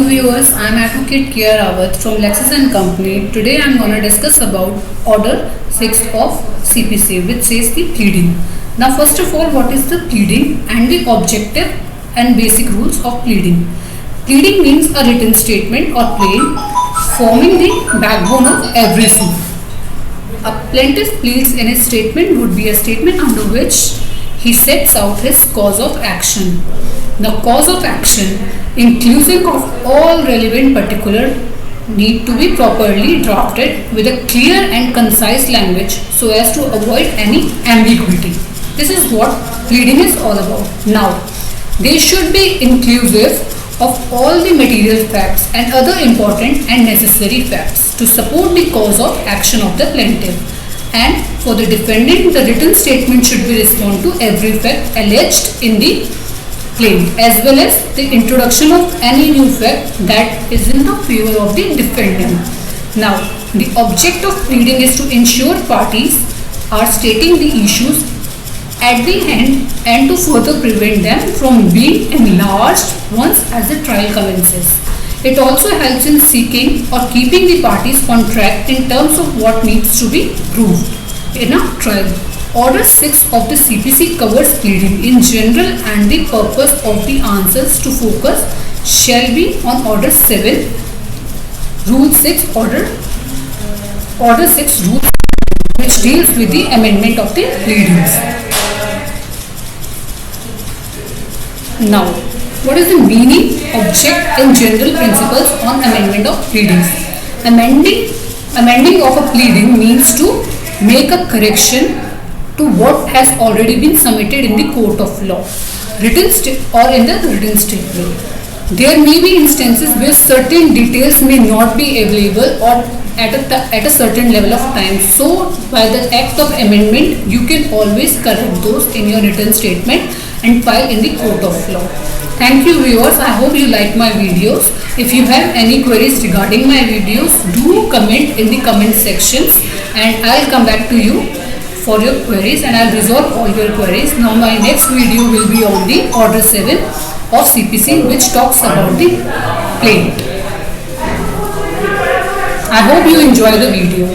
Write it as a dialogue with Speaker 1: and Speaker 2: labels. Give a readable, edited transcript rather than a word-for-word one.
Speaker 1: viewers, I am Advocate Kia Rawat from Lexus and Company. Today I am going to discuss about Order 6 of CPC, which says the pleading. Now first of all, what is the pleading and the objective and basic rules of pleading? Pleading means a written statement or claim forming the backbone of every suit. A plaintiff pleads in his statement would be a statement under which he sets out his cause of action. The cause of action, inclusive of all relevant particulars, need to be properly drafted with a clear and concise language so as to avoid any ambiguity. This is what pleading is all about. Now, they should be inclusive of all the material facts and other important and necessary facts to support the cause of action of the plaintiff. And for the defendant, the written statement should be respond to every fact alleged in the claim, as well as the introduction of any new fact that is in the favor of the defendant. Now, the object of pleading is to ensure parties are stating the issues at the hand and to further prevent them from being enlarged once as the trial commences. It also helps in seeking or keeping the parties on track in terms of what needs to be proved in a trial. Order 6 of the CPC covers pleading in general, and the purpose of the answers to focus shall be on Order 7, Rule 6, Order 6 Rule, which deals with the amendment of the pleadings. Now, what is the meaning, object and general principles on amendment of pleadings? Amending of a pleading means to make a correction to what has already been submitted in the court of law, or in the written statement. There may be instances where certain details may not be available or at a certain level of time. So, by the act of amendment, you can always correct those in your written statement and file in the court of law. Thank you viewers. I hope you like my videos. If you have any queries regarding my videos, do comment in the comment sections and I'll come back to you for your queries and I'll resolve all your queries. Now my next video will be on the Order 7 of CPC, which talks about the plaint. I hope you enjoy the video.